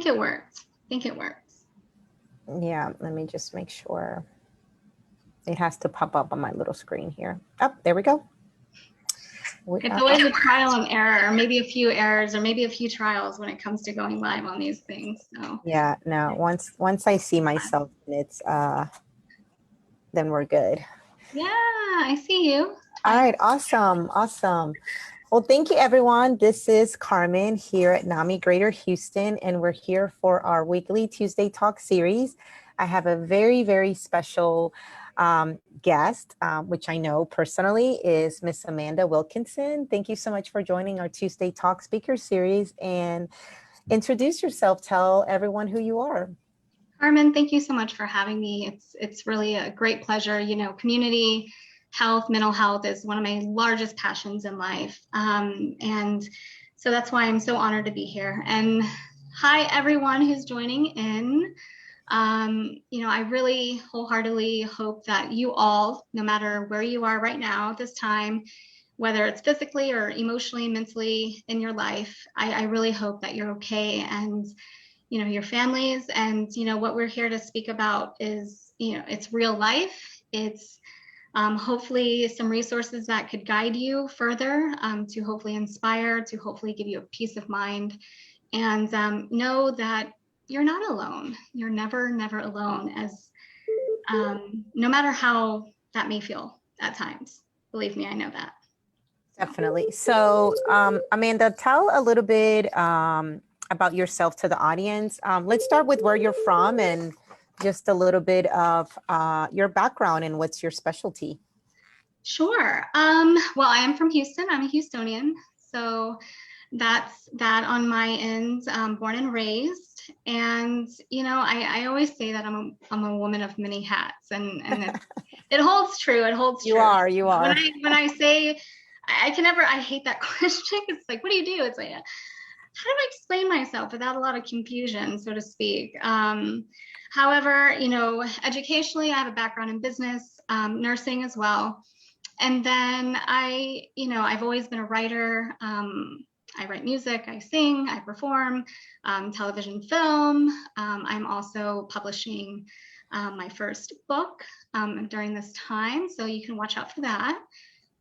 think it worked. I think it works. Yeah, let me just make sure. It has to pop up on my little screen here. Oh, there we go. It's always a trial and error, or maybe a few errors, or maybe a few trials when it comes to going live on these things. So yeah, no, once I see myself, it's then we're good. yeah, I see you. All right, awesome. Well, thank you, everyone. This is Carmen here at NAMI Greater Houston, and we're here for our weekly Tuesday Talk series. I have a very, very special guest, which I know personally is Miss Amanda Wilkinson. Thank you so much for joining our Tuesday Talk speaker series, and introduce yourself. Tell everyone who you are. Carmen, thank you so much for having me. It's really a great pleasure. You know, community health, mental health is one of my largest passions in life. And so that's why I'm so honored to be here. And hi, everyone who's joining in. You know, I really wholeheartedly hope that you all, no matter where you are right now at this time, whether it's physically or emotionally, mentally in your life, I really hope that you're okay, and you know, your families. And you know, what we're here to speak about is, you know, it's real life. It's hopefully some resources that could guide you further, to hopefully inspire, to hopefully give you a peace of mind, and know that you're not alone. You're never alone, as no matter how that may feel at times. Believe me, I know that. Definitely. So, Amanda, tell a little bit about yourself to the audience. Let's start with where you're from and just a little bit of your background and what's your specialty. Sure. Well, I am from Houston. I'm a Houstonian. So that's that on my end, born and raised. And, you know, I always say that I'm a woman of many hats, and it holds true. It holds true. You are. When I say, I hate that question. It's like, what do you do? It's like, how do I explain myself without a lot of confusion, so to speak? However, you know, educationally, I have a background in business, nursing as well. And then I've always been a writer. I write music, I sing, I perform, television, film. I'm also publishing my first book during this time, so you can watch out for that.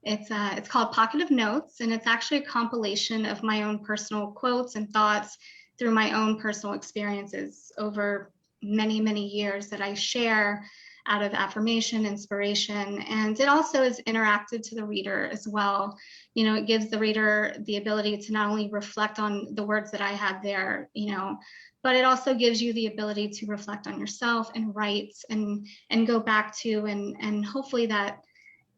It's called Pocket of Notes, and it's actually a compilation of my own personal quotes and thoughts through my own personal experiences over many, many years that I share out of affirmation, inspiration, and it also is interactive to the reader as well. You know, it gives the reader the ability to not only reflect on the words that I had there, you know, but it also gives you the ability to reflect on yourself and write and go back to, and hopefully that,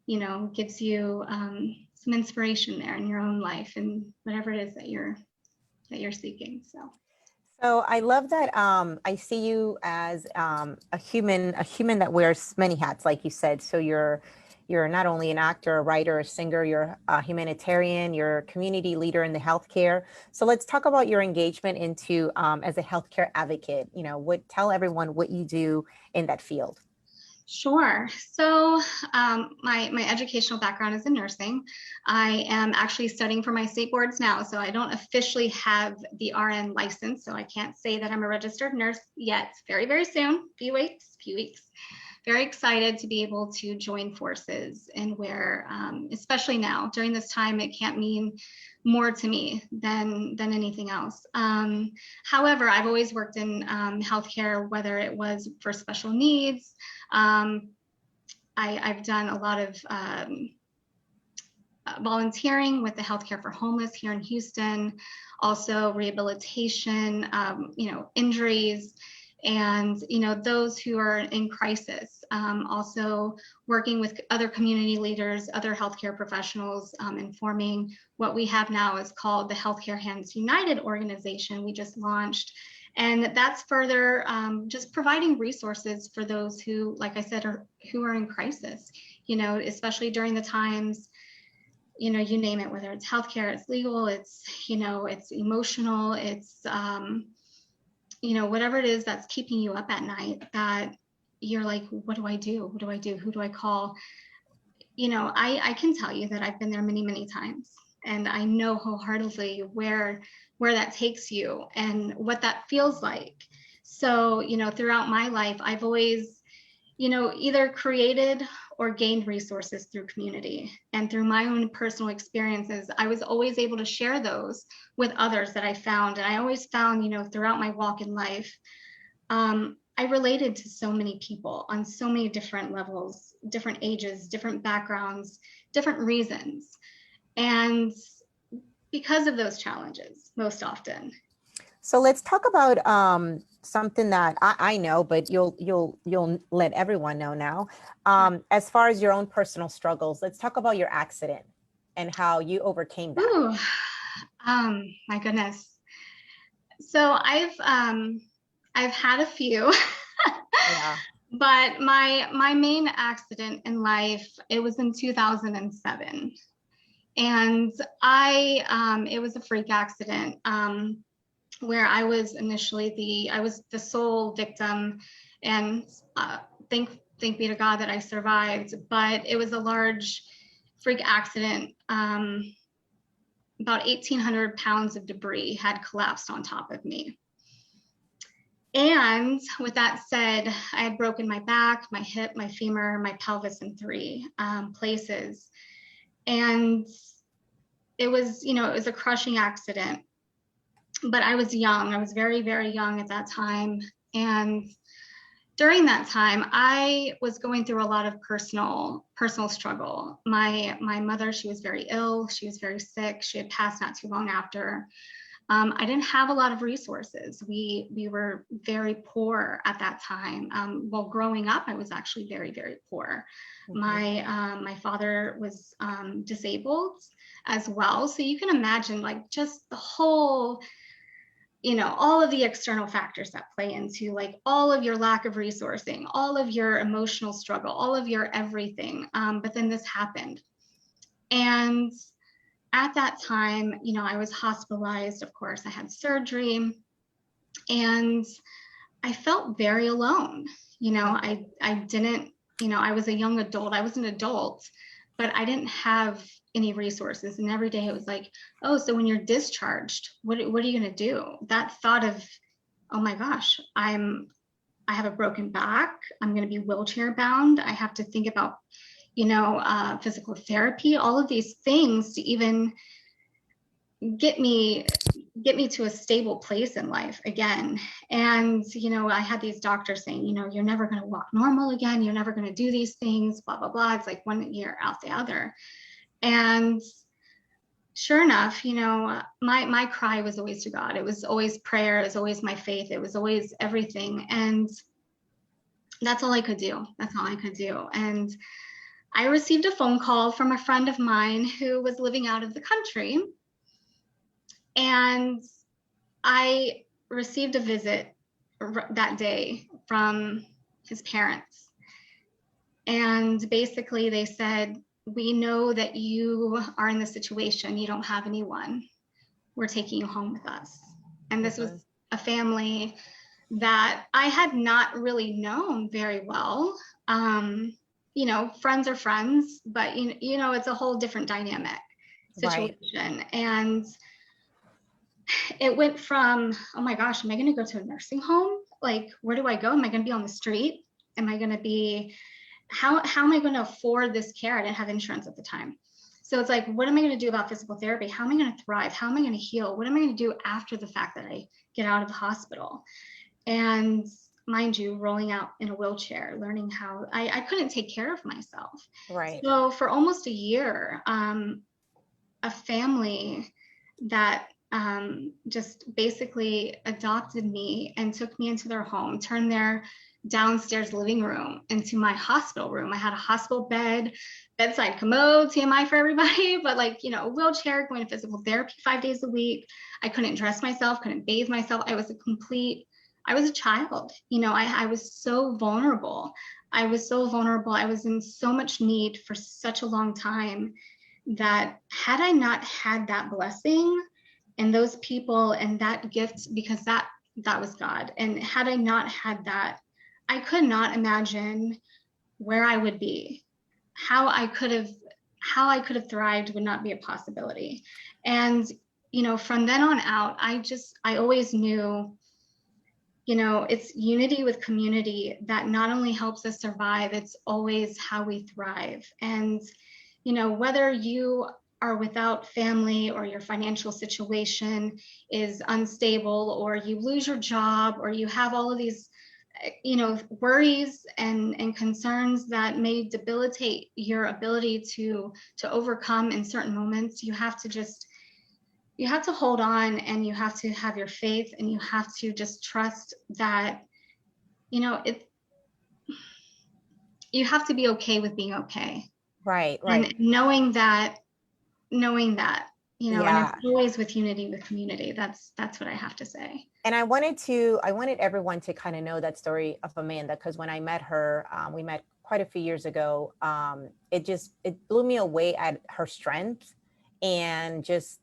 you know, gives you some inspiration there in your own life and whatever it is that you're seeking. So I love that. I see you as a human that wears many hats, like you said. So you're not only an actor, a writer, a singer, you're a humanitarian, you're a community leader in the healthcare. So let's talk about your engagement into as a healthcare advocate. You know, tell everyone what you do in that field. Sure. So my educational background is in nursing. I am actually studying for my state boards now, so I don't officially have the RN license, so I can't say that I'm a registered nurse yet. Very, very soon, few weeks. Very excited to be able to join forces, and where, especially now during this time, it can't mean more to me than anything else. However, I've always worked in healthcare, whether it was for special needs. I've done a lot of volunteering with the Healthcare for Homeless here in Houston, also rehabilitation, you know, injuries, and you know, those who are in crisis. Also working with other community leaders, other healthcare professionals, and forming what we have now is called the Healthcare Hands United organization. We just launched, and that's further just providing resources for those who, like I said, who are in crisis. You know, especially during the times, you know, you name it, whether it's healthcare, it's legal, it's, you know, it's emotional, it's you know, whatever it is that's keeping you up at night, that you're like, what do I do? Who do I call? You know, I can tell you that I've been there many, many times. And I know wholeheartedly where that takes you and what that feels like. So, throughout my life, I've always, either created or gained resources through community. And through my own personal experiences, I was always able to share those with others that I found. And I always found, throughout my walk in life, I related to so many people on so many different levels, different ages, different backgrounds, different reasons. And because of those challenges, most often. So let's talk about something that I know, but you'll let everyone know now. As far as your own personal struggles, let's talk about your accident and how you overcame that. Ooh, my goodness. So I've had a few, Yeah. but my main accident in life, it was in 2007, and it was a freak accident. Where I was initially I was the sole victim, and thank be to God that I survived. But it was a large freak accident. About 1,800 pounds of debris had collapsed on top of me. And with that said, I had broken my back, my hip, my femur, my pelvis in 3 places. And it was, it was a crushing accident. But I was young. I was very, very young at that time. And during that time, I was going through a lot of personal struggle. My mother, she was very ill. She was very sick. She had passed not too long after. I didn't have a lot of resources. We were very poor at that time. Well, growing up, I was actually very, very poor. Mm-hmm. My father was disabled as well. So you can imagine, like, just the whole, all of the external factors that play into, like, all of your lack of resourcing, all of your emotional struggle, all of your everything. But then this happened. And at that time, I was hospitalized. Of course, I had surgery, and I felt very alone. I didn't, I was a young adult. I was an adult, but I didn't have any resources. And every day it was like, oh, so when you're discharged, what are you going to do? That thought of, oh my gosh, I have a broken back. I'm going to be wheelchair bound. I have to think about, physical therapy, all of these things to even get me to a stable place in life again. And, I had these doctors saying, you're never going to walk normal again. You're never going to do these things, blah, blah, blah. It's like one year out the other. And sure enough, my cry was always to God. It was always prayer. It was always my faith. It was always everything. And that's all I could do. That's all I could do. And I received a phone call from a friend of mine who was living out of the country. And I received a visit that day from his parents. And basically they said, we know that you are in this situation. You don't have anyone. We're taking you home with us. And this was a family that I had not really known very well. Friends are friends, but it's a whole different dynamic situation. Right. And it went from, oh my gosh, am I going to go to a nursing home? Like, where do I go? Am I going to be on the street? Am I going to be, how am I going to afford this care? I didn't have insurance at the time. So it's like, what am I going to do about physical therapy? How am I going to thrive? How am I going to heal? What am I going to do after the fact that I get out of the hospital? And mind you, rolling out in a wheelchair, learning how I couldn't take care of myself. Right. So for almost a year, a family that just basically adopted me and took me into their home, turned their downstairs living room into my hospital room. I had a hospital bed, bedside commode, TMI for everybody, but like, a wheelchair, going to physical therapy 5 days a week. I couldn't dress myself, couldn't bathe myself. I was a child. I was so vulnerable. I was in so much need for such a long time that had I not had that blessing and those people and that gift, because that was God. And had I not had that, I could not imagine where I would be, how I could have how I could have thrived would not be a possibility. And, from then on out, I always knew, it's unity with community that not only helps us survive, it's always how we thrive. And, whether you are without family, or your financial situation is unstable, or you lose your job, or you have all of these worries and concerns that may debilitate your ability to overcome in certain moments, you have to hold on, and you have to have your faith, and you have to just trust that you have to be okay with being okay. Right, And right. knowing that and it's Yeah. always with unity with community. That's what I have to say. And I wanted everyone to kind of know that story of Amanda, because when I met her, we met quite a few years ago. It blew me away at her strength, and just,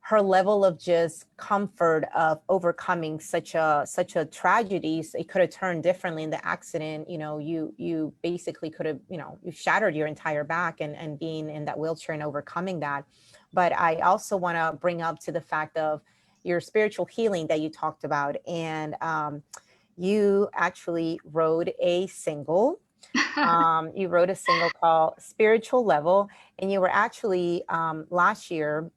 her level of just comfort of overcoming such a tragedy. So it could have turned differently in the accident. You basically could have, you shattered your entire back, and being in that wheelchair and overcoming that. But I also want to bring up to the fact of your spiritual healing that you talked about. And you actually wrote a single. You wrote a single called Spiritual Level. And you were actually, last year,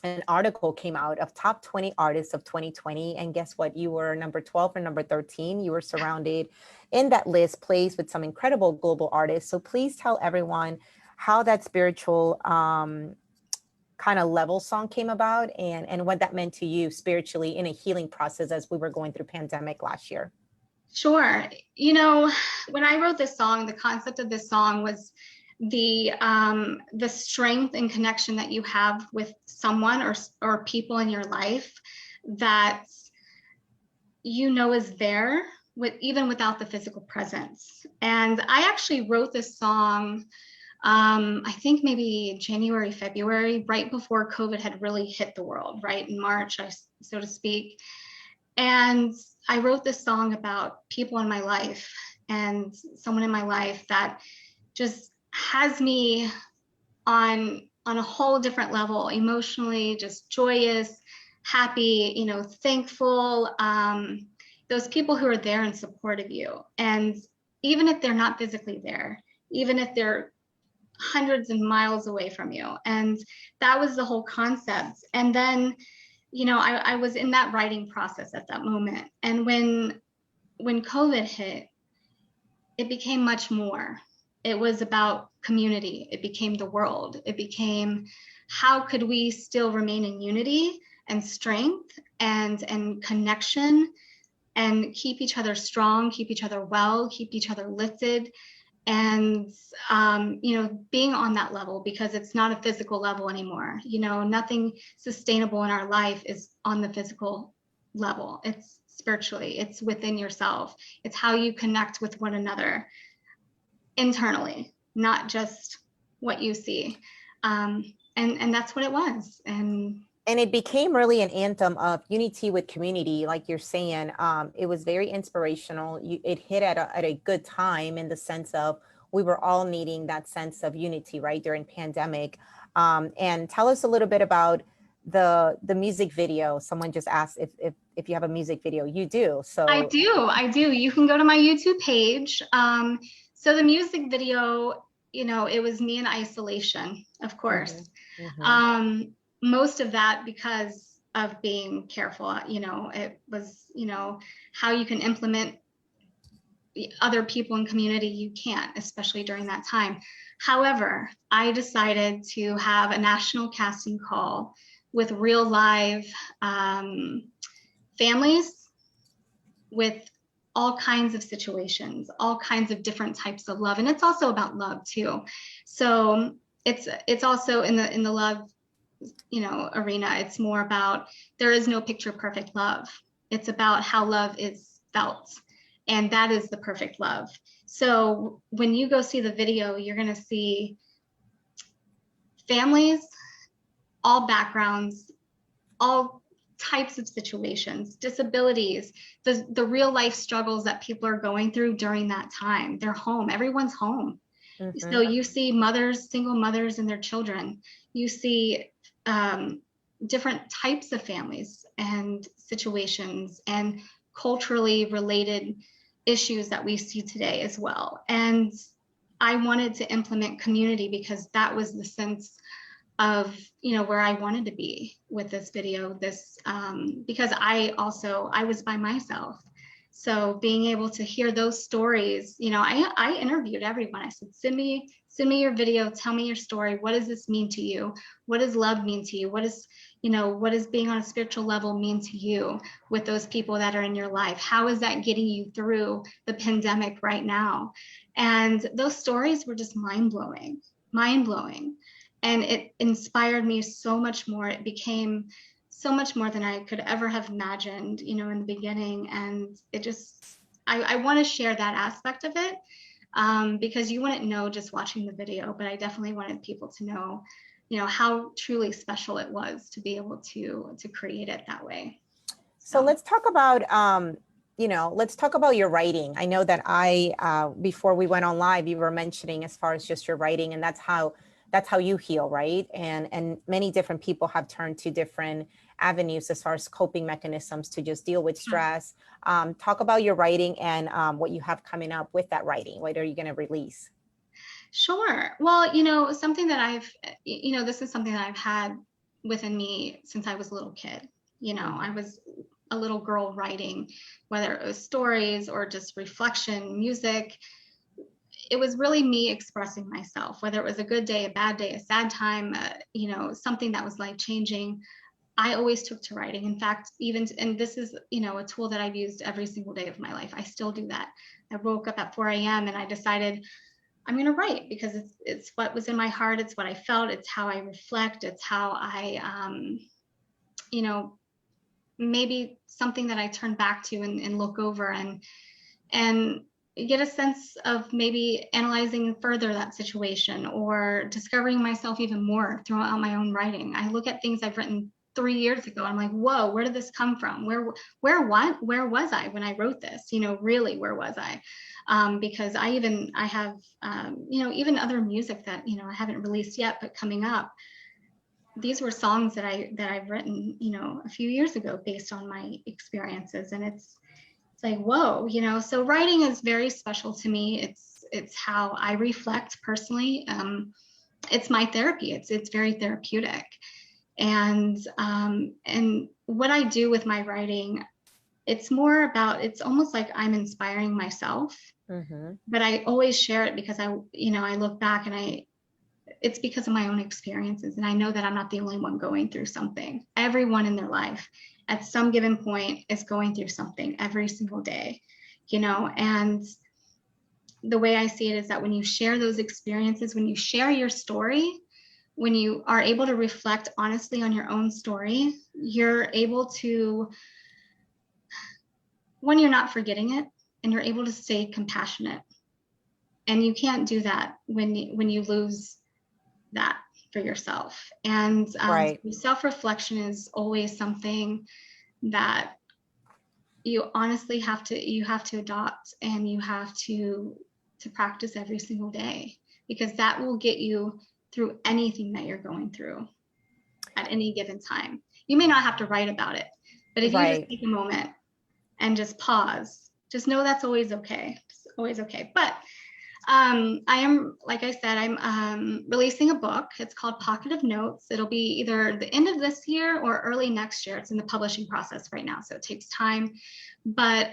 an article came out of top 20 artists of 2020. And guess what? You were number 12 or number 13. You were surrounded in that list, placed with some incredible global artists. So please tell everyone how that spiritual kind of level song came about, and what that meant to you spiritually in a healing process as we were going through pandemic last year. Sure. When I wrote this song, the concept of this song was the strength and connection that you have with someone or people in your life that is there even without the physical presence. And I actually wrote this song, I think maybe January, February, right before COVID had really hit the world, right in March, so to speak. And I wrote this song about people in my life, and someone in my life that just has me on a whole different level, emotionally, just joyous, happy, thankful. Those people who are there in support of you. And even if they're not physically there, even if they're hundreds of miles away from you. And that was the whole concept. And then, I was in that writing process at that moment. And when COVID hit, it became much more. It was about community. It became the world. It became, how could we still remain in unity and strength and connection, and keep each other strong, keep each other well, keep each other lifted, and being on that level, because it's not a physical level anymore. Nothing sustainable in our life is on the physical level. It's spiritually, it's within yourself. It's how you connect with one another internally, not just what you see. And that's what it was. And it became really an anthem of unity with community, like you're saying. It was very inspirational. It hit at a good time, in the sense of we were all needing that sense of unity, right, during pandemic. And tell us a little bit about the music video. Someone just asked if you have a music video. You do. So I do. You can go to my YouTube page. So the music video, it was me in isolation, of course. Mm-hmm. Mm-hmm. Most of that because of being careful. It was, how you can implement other people in community, you can't, especially during that time. However, I decided to have a national casting call with real live families with all kinds of situations, all kinds of different types of love. And it's also about love too. So it's also in the love, arena. It's more about, there is no picture perfect love. It's about how love is felt. And that is the perfect love. So when you go see the video, you're going to see families, all backgrounds, all types of situations, disabilities, the real life struggles that people are going through during that time. They're home. Everyone's home. Mm-hmm. So you see mothers, single mothers and their children. You see different types of families and situations and culturally related issues that we see today as well. And I wanted to implement community because that was the sense of, where I wanted to be with this video, because I was by myself. So being able to hear those stories, I interviewed everyone. I said, send me your video, tell me your story. What does this mean to you? What does love mean to you? What does being on a spiritual level mean to you with those people that are in your life? How is that getting you through the pandemic right now? And those stories were just mind-blowing. And it inspired me so much more. It became so much more than I could ever have imagined, in the beginning. And it just, I want to share that aspect of it, because you wouldn't know just watching the video, but I definitely wanted people to know, how truly special it was to be able to create it that way. So let's talk about, your writing. I know that before we went on live, you were mentioning as far as just your writing, and that's how you heal, right? And many different people have turned to different avenues as far as coping mechanisms to just deal with stress. Talk about your writing and what you have coming up with that writing. What are you going to release? Sure. Well, something that this is something that I've had within me since I was a little kid. I was a little girl writing, whether it was stories or just reflection, music. It was really me expressing myself, whether it was a good day, a bad day, a sad time, something that was life changing. I always took to writing. In fact, and this is, a tool that I've used every single day of my life. I still do that. I woke up at 4 a.m. and I decided I'm going to write because it's what was in my heart. It's what I felt. It's how I reflect. It's how I, maybe something that I turn back to and look over and get a sense of maybe analyzing further that situation or discovering myself even more throughout my own writing. I look at things I've written 3 years ago. I'm like, whoa, where did this come from? Where was I when I wrote this? Really, where was I? Because I have, even other music that, I haven't released yet, but coming up, these were songs that I've written, a few years ago based on my experiences. And it's like, whoa, so writing is very special to me. It's how I reflect personally. It's my therapy. It's very therapeutic. And what I do with my writing, it's almost like I'm inspiring myself, but I always share it because I look back and it's because of my own experiences. And I know that I'm not the only one going through something. Everyone in their life at some given point is going through something every single day, and the way I see it is that when you share those experiences, when you share your story, when you are able to reflect honestly on your own story, you're able to, when you're not forgetting it, and you're able to stay compassionate. And you can't do that when you lose that for yourself. And Right. self-reflection is always something that you honestly have to adopt, and you have to practice every single day, because that will get you through anything that you're going through at any given time. You may not have to write about it, but if you just take a moment and just pause, just know that's always okay. It's always okay. But I am, like I said, I'm releasing a book. It's called Pocket of Notes. It'll be either the end of this year or early next year. It's in the publishing process right now, so it takes time. But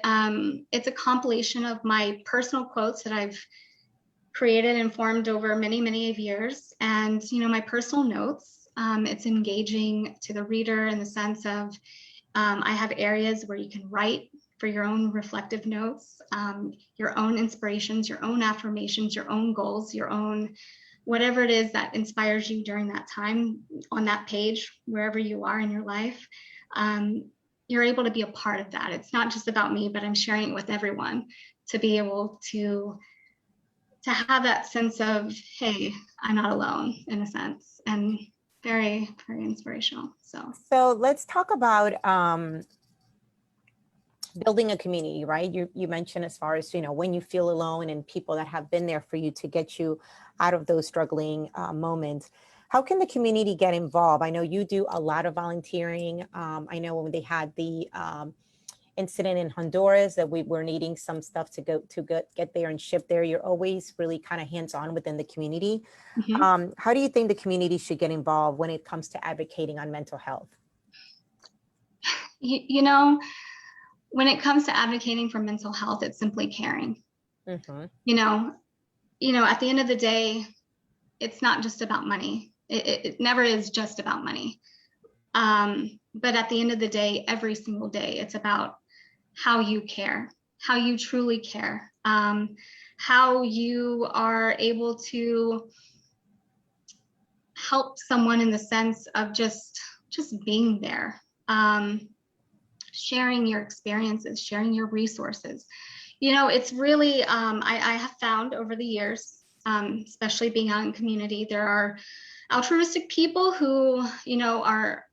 it's a compilation of my personal quotes that I've created and formed over many, many of years. And, my personal notes, it's engaging to the reader in the sense of I have areas where you can write for your own reflective notes, your own inspirations, your own affirmations, your own goals, your own whatever it is that inspires you during that time on that page, wherever you are in your life. You're able to be a part of that. It's not just about me, but I'm sharing it with everyone to be able to have that sense of, hey, I'm not alone, in a sense, and very, very inspirational. So let's talk about building a community, right? You mentioned as far as, when you feel alone and people that have been there for you to get you out of those struggling moments. How can the community get involved? I know you do a lot of volunteering. I know when they had the incident in Honduras that we were needing some stuff to get there and ship there. You're always really kind of hands-on within the community. How do you think the community should get involved when it comes to advocating on mental health? You know, when it comes to advocating for mental health, it's simply caring. Mm-hmm. At the end of the day, it's not just about money. It never is just about money. But at the end of the day, every single day, it's about how you care, how you truly care, how you are able to help someone in the sense of just being there, sharing your experiences, sharing your resources. It's really, I have found over the years, especially being out in community, there are altruistic people who, are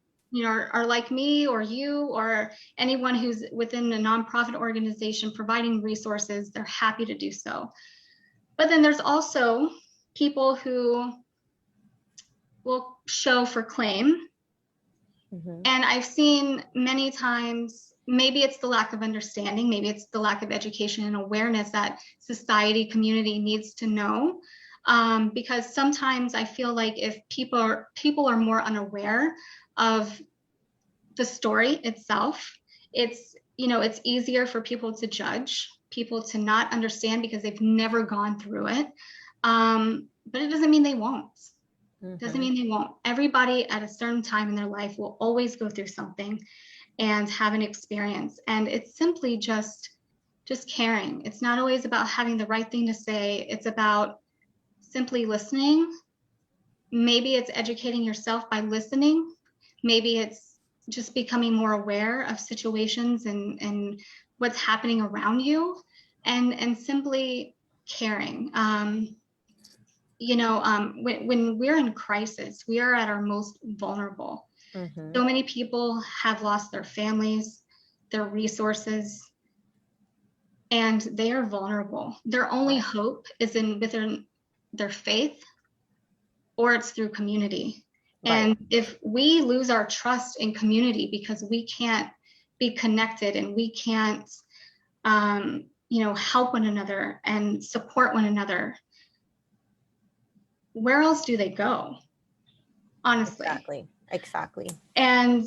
like me or you or anyone who's within a nonprofit organization providing resources. They're happy to do so. But then there's also people who will show for claim. Mm-hmm. And I've seen many times, maybe it's the lack of understanding, maybe it's the lack of education and awareness that society, community needs to know. Because sometimes I feel like if people are more unaware of the story itself, it's easier for people to judge, people to not understand because they've never gone through it. But it doesn't mean they won't. Mm-hmm. Doesn't mean they won't. Everybody at a certain time in their life will always go through something and have an experience. And it's simply just caring. It's not always about having the right thing to say. It's about simply listening. Maybe it's educating yourself by listening. Maybe it's just becoming more aware of situations and what's happening around you, and simply caring. When we're in crisis, we are at our most vulnerable. Mm-hmm. So many people have lost their families, their resources, and they are vulnerable. Their only hope is within their faith, or it's through community. Right. And if we lose our trust in community because we can't be connected and we can't, help one another and support one another, where else do they go? Honestly. Exactly. And,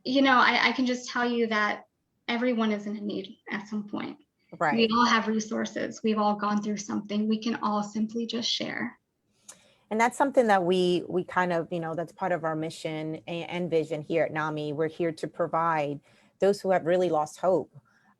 I can just tell you that everyone is in a need at some point. Right. We all have resources. We've all gone through something. We can all simply just share. And that's something that we kind of, that's part of our mission and vision here at NAMI. We're here to provide those who have really lost hope.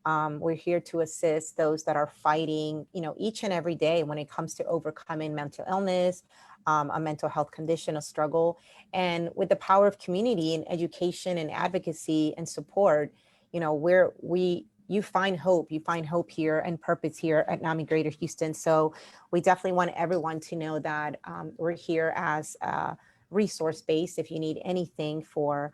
We're here to assist those that are fighting, each and every day when it comes to overcoming mental illness, a mental health condition, a struggle. And with the power of community and education and advocacy and support, you find hope here and purpose here at NAMI Greater Houston. So we definitely want everyone to know that we're here as a resource base. If you need anything for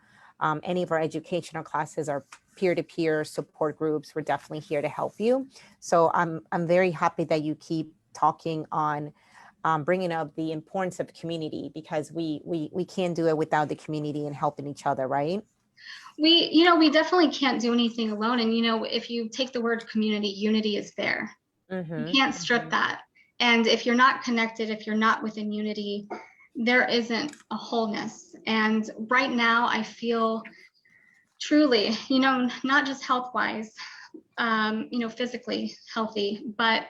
any of our educational classes or peer-to-peer support groups, we're definitely here to help you. So I'm very happy that you keep talking on bringing up the importance of community, because we can't do it without the community and helping each other, right? We definitely can't do anything alone. And, if you take the word community, unity is there. Mm-hmm. You can't strip that. And if you're not connected, if you're not within unity, there isn't a wholeness. And right now I feel truly, not just health-wise, physically healthy, but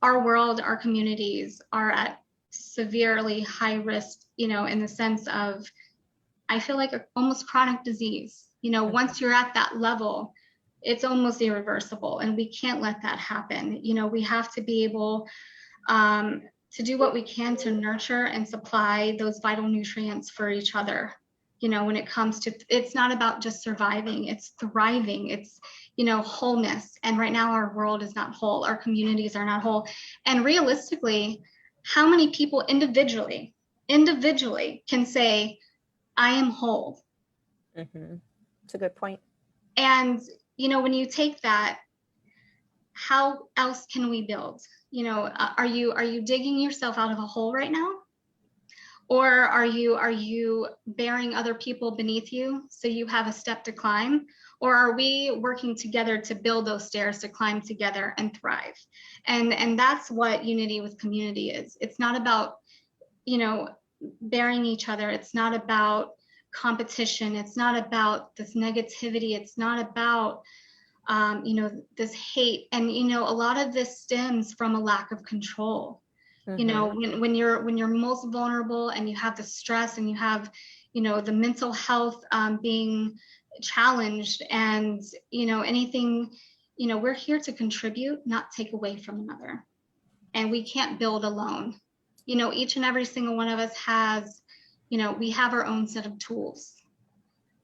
our world, our communities are at severely high risk, in the sense of, I feel like almost chronic disease. Once you're at that level, it's almost irreversible, and we can't let that happen. We have to be able to do what we can to nurture and supply those vital nutrients for each other. When it comes to, it's not about just surviving, it's thriving, it's, wholeness. And right now our world is not whole. Our communities are not whole. And realistically, how many people individually can say, I am whole? Mm-hmm. It's a good point. And, when you take that, how else can we build? Are you digging yourself out of a hole right now? Or are you bearing other people beneath you so you have a step to climb? Or are we working together to build those stairs to climb together and thrive? And that's what unity with community is. It's not about, bearing each other. It's not about competition. It's not about this negativity. It's not about this hate. And a lot of this stems from a lack of control. When you're most vulnerable and you have the stress and you have the mental health being challenged, and anything, we're here to contribute, not take away from another. And we can't build alone. Each and every single one of us has, we have our own set of tools.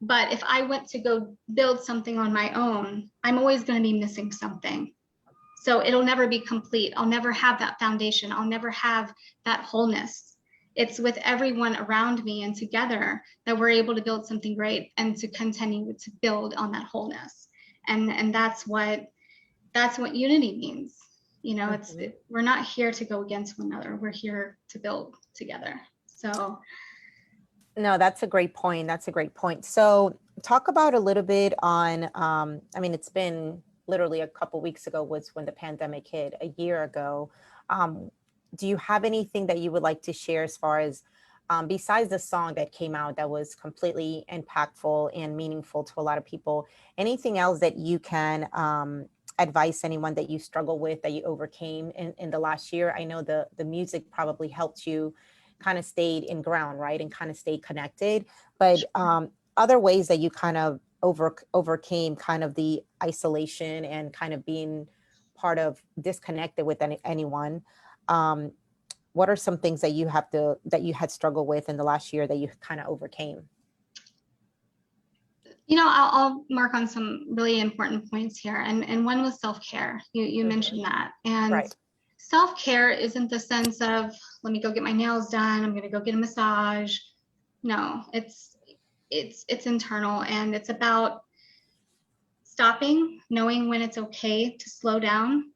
But if I went to go build something on my own, I'm always going to be missing something. So it'll never be complete. I'll never have that foundation. I'll never have that wholeness. It's with everyone around me and together that we're able to build something great and to continue to build on that wholeness. And that's what unity means. We're not here to go against one another. We're here to build together. So. No, that's a great point. That's a great point. So talk about a little bit on, it's been literally a couple weeks ago was when the pandemic hit, a year ago. Do you have anything that you would like to share as far as, besides the song that came out that was completely impactful and meaningful to a lot of people, anything else that you can advise anyone that you struggle with, that you overcame in the last year? I know the music probably helped you kind of stayed in ground, right? And kind of stayed connected, but other ways that you kind of overcame kind of the isolation and kind of being part of disconnected with anyone. What are some things that you had struggled with in the last year that you kind of overcame? I'll mark on some really important points here. And one was self-care. You mentioned that. And right. Self-care isn't the sense of, let me go get my nails done, I'm going to go get a massage. No, it's internal, and it's about stopping, knowing when it's okay to slow down,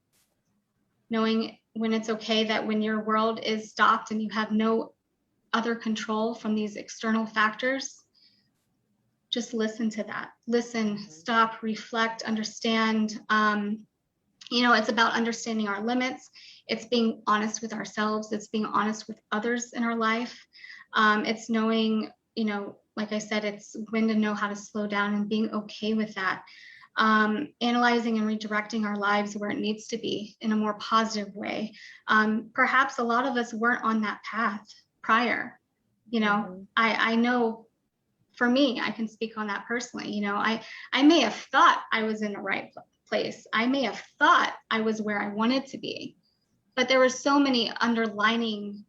knowing when it's okay that when your world is stopped and you have no other control from these external factors, just listen to that. Listen, stop, reflect, understand. It's about understanding our limits. It's being honest with ourselves. It's being honest with others in our life. It's knowing, like I said, it's when to know how to slow down and being okay with that. Analyzing and redirecting our lives where it needs to be in a more positive way. Perhaps a lot of us weren't on that path prior. I know for me, I can speak on that personally. I may have thought I was in the right place. I may have thought I was where I wanted to be, but there were so many underlining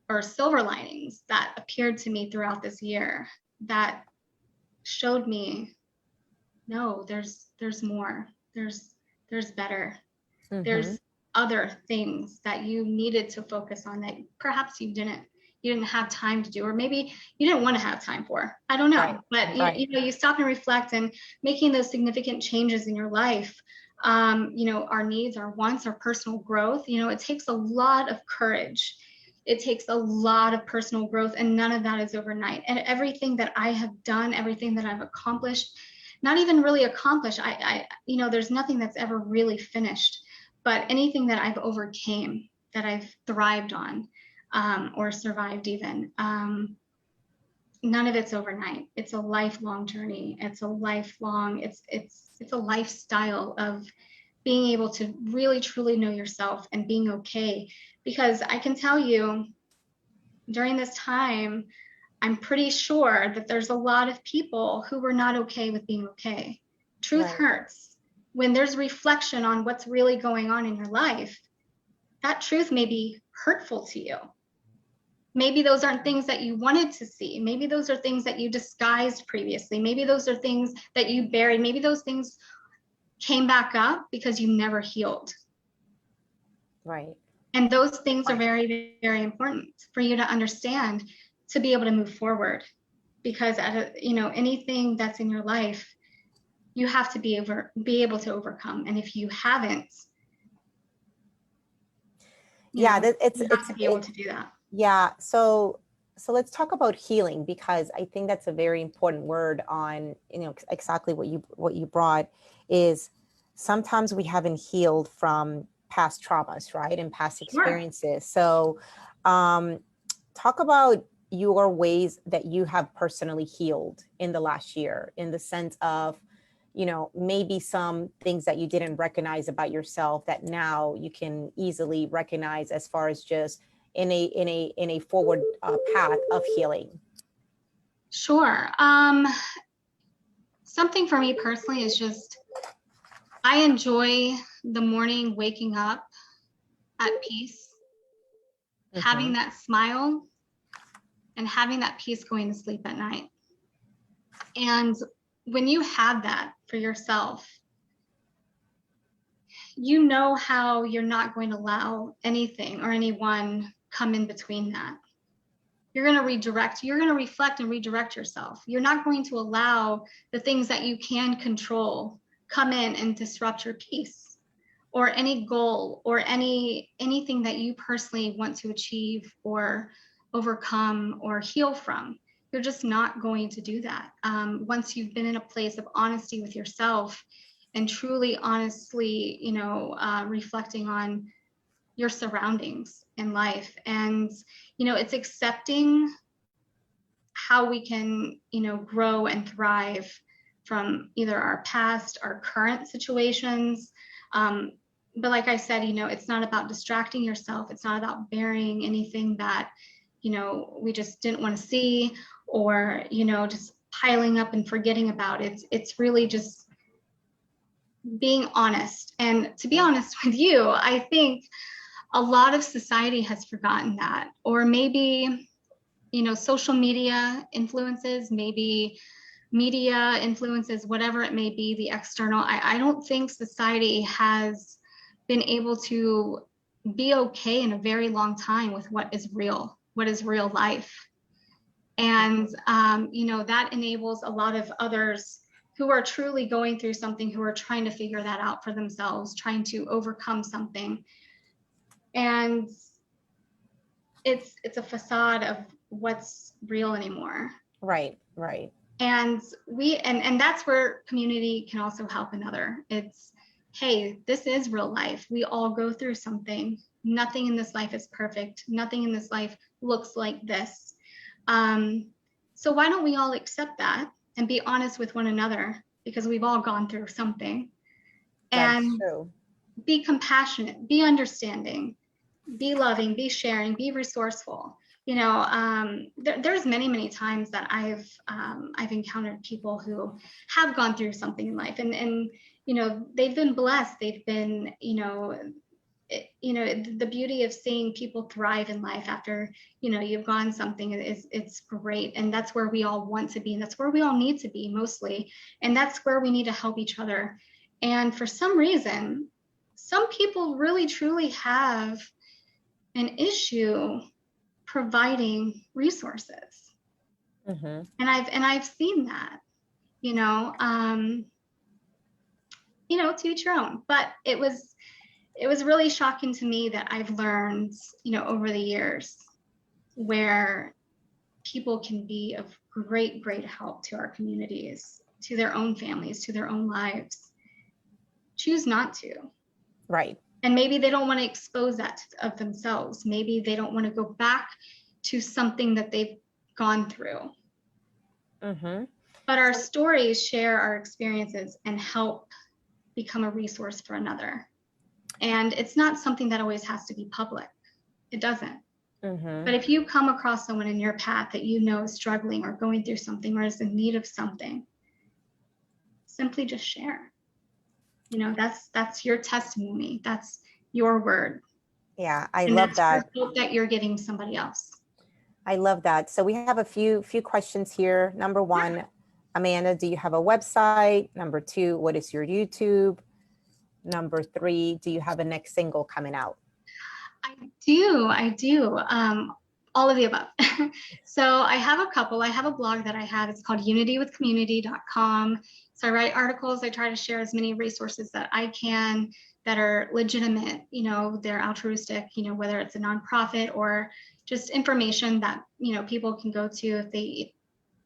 or silver linings that appeared to me throughout this year that showed me, no, there's more, there's better. There's other things that you needed to focus on that perhaps you didn't have time to do, or maybe you didn't want to have time for. I don't know. Right. But you stop and reflect, and making those significant changes in your life, our needs, our wants, our personal growth, it takes a lot of courage. It takes a lot of personal growth, and none of that is overnight. And everything that I have done, everything that I've accomplished, not even really accomplished, there's nothing that's ever really finished, but anything that I've overcame, that I've thrived on, or survived even, none of it's overnight. It's a lifelong journey. It's a lifestyle of being able to really truly know yourself and being okay. Because I can tell you, during this time, I'm pretty sure that there's a lot of people who were not okay with being okay. Truth hurts. When there's reflection on what's really going on in your life, that truth may be hurtful to you. Maybe those aren't things that you wanted to see. Maybe those are things that you disguised previously. Maybe those are things that you buried. Maybe those things came back up because you never healed. Right. And those things are very, very important for you to understand, to be able to move forward. Because anything that's in your life, you have to be able to overcome. And if you haven't, you Yeah, know, it's you have to be able to do that. yeah. So let's talk about healing, because I think that's a very important word on, exactly what you brought is sometimes we haven't healed from past traumas, right? And past Sure. experiences. So talk about your ways that you have personally healed in the last year, in the sense of, maybe some things that you didn't recognize about yourself that now you can easily recognize, as far as just in a forward path of healing. Sure. Something for me personally is just, I enjoy the morning waking up at peace, having that smile, and having that peace going to sleep at night. And when you have that for yourself, you know how you're not going to allow anything or anyone come in between that. You're going to redirect, you're going to reflect and redirect yourself. You're not going to allow the things that you can control come in and disrupt your peace, or any goal, or anything that you personally want to achieve or overcome or heal from. You're just not going to do that. Once you've been in a place of honesty with yourself and truly honestly, reflecting on your surroundings in life. And, it's accepting how we can, grow and thrive from either our past, our current situations. But like I said, it's not about distracting yourself. It's not about burying anything that, we just didn't want to see, or, just piling up and forgetting about it. It's really just being honest. And to be honest with you, I think a lot of society has forgotten that, or maybe, social media influences, maybe media influences, whatever it may be, the external. I don't think society has been able to be okay in a very long time with what is real life. And, that enables a lot of others who are truly going through something, who are trying to figure that out for themselves, trying to overcome something. And it's a facade of what's real anymore. Right. And and that's where community can also help another. It's, hey, this is real life. We all go through something. Nothing in this life is perfect. Nothing in this life looks like this. So why don't we all accept that and be honest with one another, because we've all gone through something. That's And true. Be compassionate, be understanding, be loving, be sharing, be resourceful. There's many times that I've encountered people who have gone through something in life, and they've been blessed. They've been, the beauty of seeing people thrive in life after, you've gone something is, it's great. And that's where we all want to be. And that's where we all need to be mostly. And that's where we need to help each other. And for some reason, some people really truly have an issue providing resources. And I've seen that, to each your own. But it was really shocking to me that I've learned, over the years, where people can be of great help to our communities, to their own families, to their own lives, choose not to. Right. And maybe they don't want to expose that of themselves. Maybe they don't want to go back to something that they've gone through. But our stories share our experiences and help become a resource for another. And it's not something that always has to be public. It doesn't. But if you come across someone in your path that is struggling or going through something or is in need of something, simply just share. That's your testimony. That's your word. Yeah, I love that. Hope that you're giving somebody else. I love that. So we have a few questions here. Number one, Amanda, do you have a website? Number two, what is your YouTube? Number three, do you have a next single coming out? I do. All of the above. So I have a couple. I have a blog that I have. It's called unitywithcommunity.com. So I write articles. I try to share as many resources that I can that are legitimate, they're altruistic, whether it's a nonprofit or just information that, people can go to if they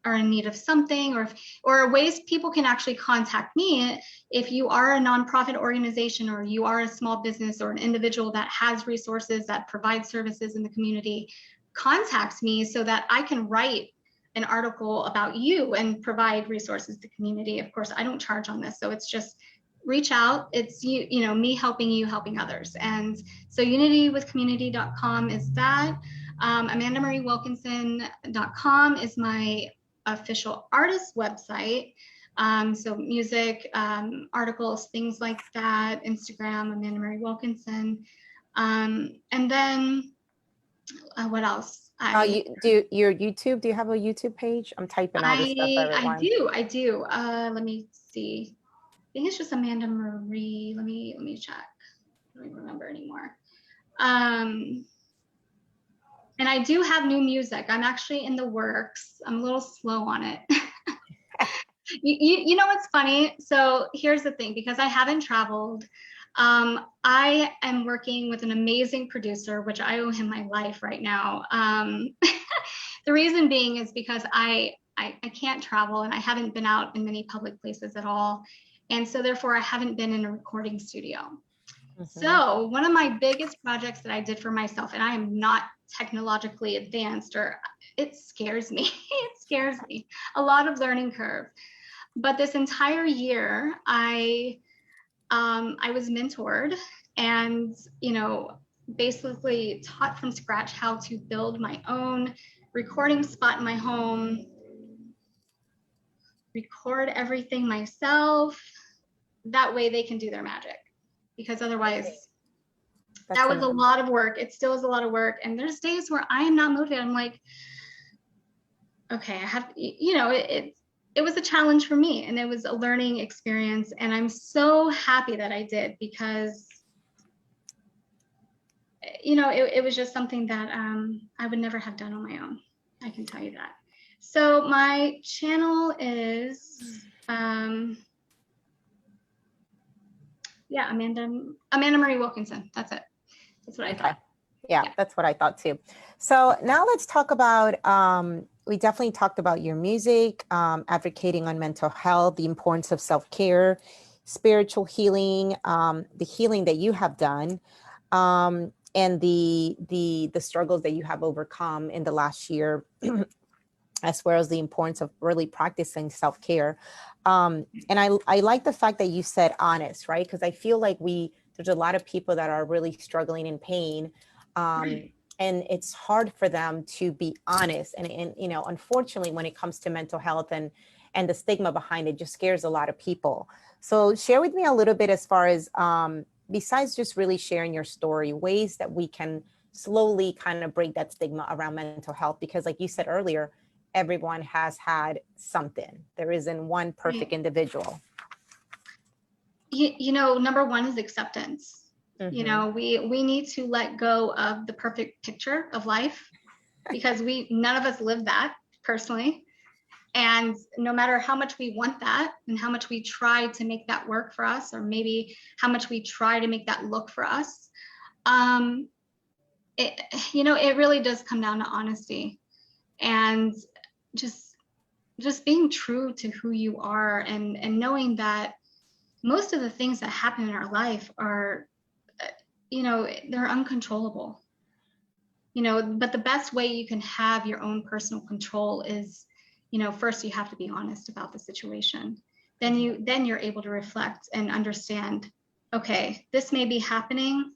are in need of something, or ways people can actually contact me. If you are a nonprofit organization, or you are a small business or an individual that has resources that provide services in the community, contact me so that I can write an article about you and provide resources to the community. Of course, I don't charge on this, so it's just reach out. It's me helping you, helping others. And so unitywithcommunity.com is that. AmandaMarieWilkinson.com is my official artist website. So music, articles, things like that. Instagram, Amanda Marie Wilkinson. And then what else? Your YouTube? Do you have a YouTube page? I'm typing all this stuff, everyone. I do. Let me see. I think it's just Amanda Marie. Let me check. I don't remember anymore. And I do have new music. I'm actually in the works. I'm a little slow on it. You know what's funny? So here's the thing, because I haven't traveled, I am working with an amazing producer, which I owe him my life right now. The reason being is because I can't travel, and I haven't been out in many public places at all. And so therefore I haven't been in a recording studio. Mm-hmm. So one of my biggest projects that I did for myself, and I am not technologically advanced, or it scares me. It scares me. A lot of learning curve. But this entire year, I was mentored and, basically taught from scratch how to build my own recording spot in my home, record everything myself. That way they can do their magic, because otherwise that was a lot of work. It still is a lot of work. And there's days where I am not motivated. I'm like, okay, I have, it was a challenge for me, and it was a learning experience. And I'm so happy that I did, because, it was just something that I would never have done on my own. I can tell you that. So my channel is, Amanda Marie Wilkinson. That's it. That's what I thought. Yeah, that's what I thought too. So now let's talk about, we definitely talked about your music, advocating on mental health, the importance of self-care, spiritual healing, the healing that you have done, and the struggles that you have overcome in the last year, as well as the importance of really practicing self-care. And I like the fact that you said honest, right? Because I feel like there's a lot of people that are really struggling in pain. And it's hard for them to be honest. And unfortunately, when it comes to mental health and the stigma behind it, just scares a lot of people. So share with me a little bit as far as, besides just really sharing your story, ways that we can slowly kind of break that stigma around mental health. Because like you said earlier, everyone has had something. There isn't one perfect individual. Number one is acceptance. Mm-hmm. We need to let go of the perfect picture of life, because none of us live that personally. And no matter how much we want that, and how much we try to make that work for us, or maybe how much we try to make that look for us, it really does come down to honesty, and just being true to who you are, and knowing that most of the things that happen in our life are, they're uncontrollable, but the best way you can have your own personal control is, first you have to be honest about the situation. Then you're able to reflect and understand, okay, this may be happening.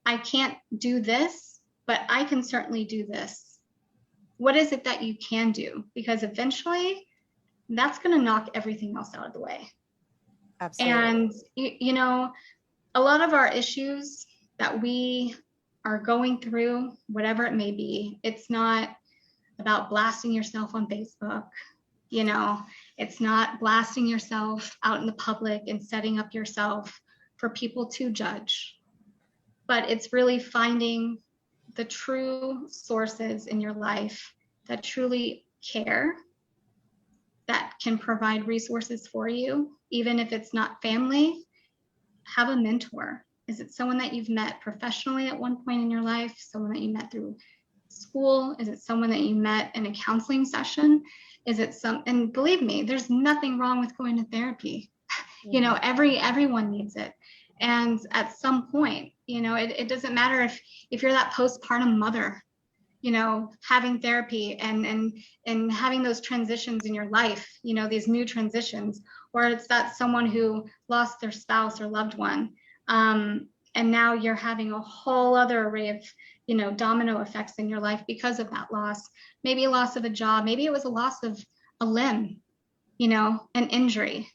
I can't do this, but I can certainly do this. What is it that you can do? Because eventually that's going to knock everything else out of the way. Absolutely. And, a lot of our issues that we are going through, whatever it may be, it's not about blasting yourself on Facebook. It's not blasting yourself out in the public and setting up yourself for people to judge. But it's really finding the true sources in your life that truly care, that can provide resources for you, even if it's not family, have a mentor. Is it someone that you've met professionally at one point in your life? Someone that you met through school? Is it someone that you met in a counseling session? Is it and believe me, there's nothing wrong with going to therapy. You know, everyone needs it. And at some point, you know, it doesn't matter if you're that postpartum mother, you know, having therapy and having those transitions in your life, you know, these new transitions, or it's that someone who lost their spouse or loved one. And now you're having a whole other array of, you know, domino effects in your life because of that loss. Maybe a loss of a job, maybe it was a loss of a limb, you know, an injury.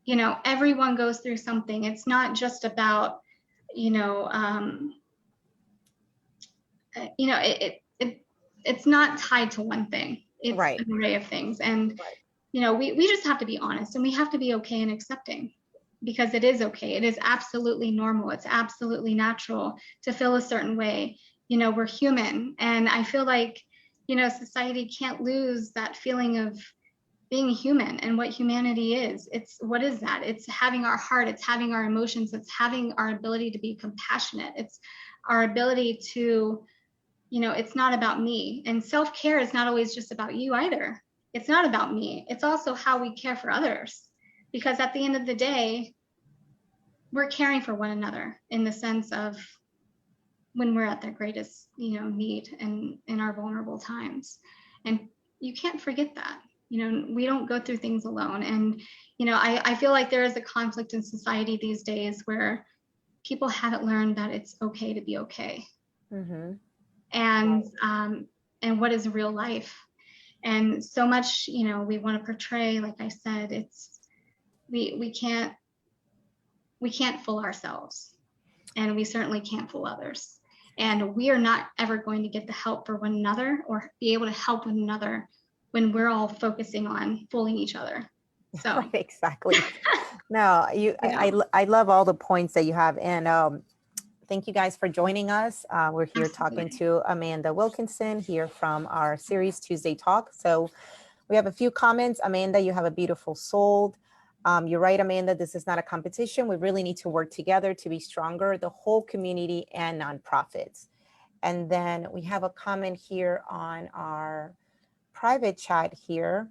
You know, everyone goes through something. It's not just about, you know, it's not tied to one thing. It's Right. an array of things. And, Right. you know, we just have to be honest, and we have to be okay and accepting, because it is okay. It is absolutely normal. It's absolutely natural to feel a certain way. You know, we're human. And I feel like, you know, society can't lose that feeling of being human and what humanity is. It's, what is that? It's having our heart, it's having our emotions, it's having our ability to be compassionate. It's our ability to, you know, it's not about me. And self-care is not always just about you either. It's not about me. It's also how we care for others. Because at the end of the day, we're caring for one another in the sense of when we're at their greatest, you know, need and in our vulnerable times. And you can't forget that. You know, we don't go through things alone. And, you know, I feel like there is a conflict in society these days where people haven't learned that it's okay to be okay. Mm-hmm. And what is real life. And so much, you know, we want to portray, like I said, it's, we can't fool ourselves, and we certainly can't fool others. And we are not ever going to get the help for one another or be able to help one another when we're all focusing on fooling each other. So Right, exactly. No, I love all the points that you have. And thank you guys for joining us. We're here talking to Amanda Wilkinson here from our series Tuesday Talk. So we have a few comments. Amanda, you have a beautiful soul. You're right, Amanda, this is not a competition. We really need to work together to be stronger, the whole community and nonprofits. And then we have a comment here on our private chat here.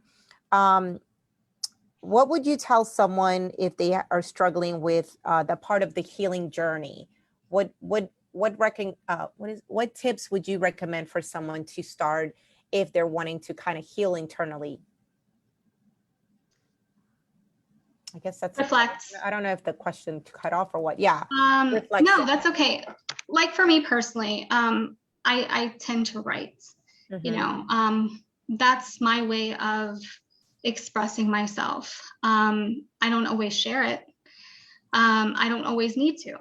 What would you tell someone if they are struggling with the part of the healing journey? What tips would you recommend for someone to start if they're wanting to kind of heal internally? I guess that's reflect. I don't know if the question cut off or what. Yeah. No, that's okay. Like for me personally, I tend to write. Mm-hmm. You know, that's my way of expressing myself. I don't always share it. I don't always need to.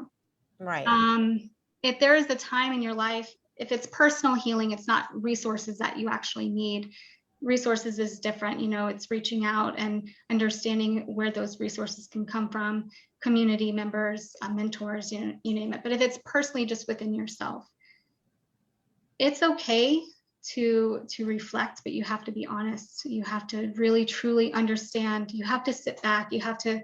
Right. If there is a time in your life, if it's personal healing, it's not resources that you actually need. Resources is different, you know, it's reaching out and understanding where those resources can come from, community members, mentors, you name it. But if it's personally just within yourself, it's okay to reflect, but you have to be honest. You have to really truly understand. You have to sit back. You have to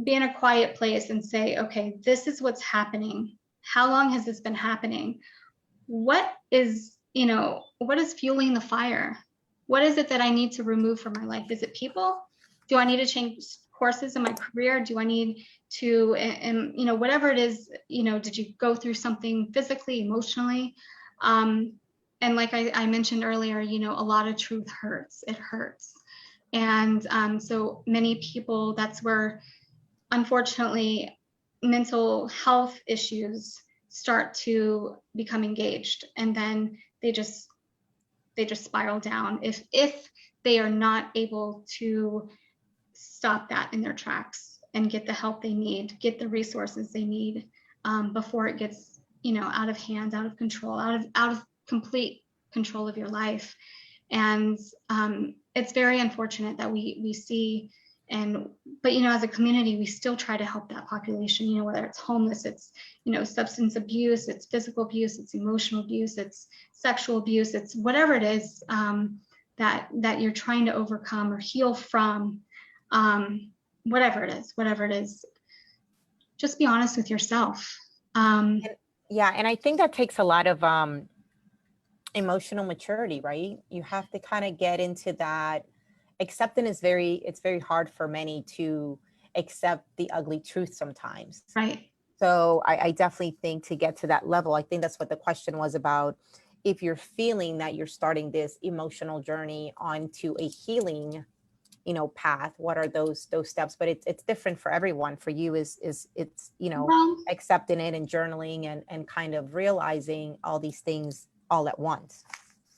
be in a quiet place and say, okay, this is what's happening. How long has this been happening? What is, you know, what is fueling the fire? What is it that I need to remove from my life? Is it people? Do I need to change courses in my career? Do I need to, you know, whatever it is, you know, did you go through something physically, emotionally? And like I mentioned earlier, you know, a lot of truth hurts. It hurts. And so many people, that's where, unfortunately, mental health issues start to become engaged, and then they just spiral down if they are not able to stop that in their tracks and get the help they need, get the resources they need, before it gets, you know, out of hand, out of control, out of complete control of your life. And it's very unfortunate that we see, But, as a community, we still try to help that population, whether it's homeless, it's, substance abuse, it's physical abuse, it's emotional abuse, it's sexual abuse, it's whatever it is that you're trying to overcome or heal from, whatever it is, just be honest with yourself. Yeah, and I think that takes a lot of emotional maturity, right? You have to kind of get into that. Acceptance it's very hard for many to accept the ugly truth sometimes. Right. So I definitely think to get to that level, I think that's what the question was about. If you're feeling that you're starting this emotional journey onto a healing, path, what are those steps? But it's different for everyone. For you is it's, Well, accepting it and journaling and kind of realizing all these things all at once.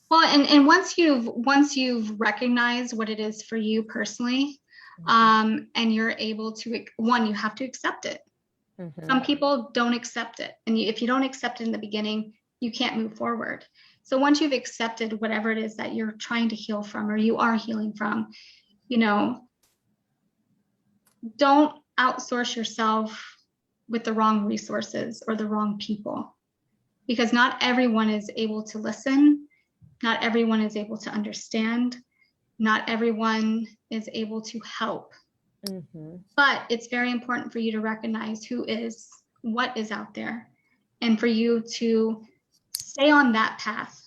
Well, and once you've recognized what it is for you personally, and you're able to, you have to accept it. Some people don't accept it, and if you don't accept it in the beginning, you can't move forward. So once you've accepted whatever it is that you're trying to heal from, or you are healing from, don't outsource yourself with the wrong resources or the wrong people, because not everyone is able to listen. Not everyone is able to understand. Not everyone is able to help. But it's very important for you to recognize what is out there, and for you to stay on that path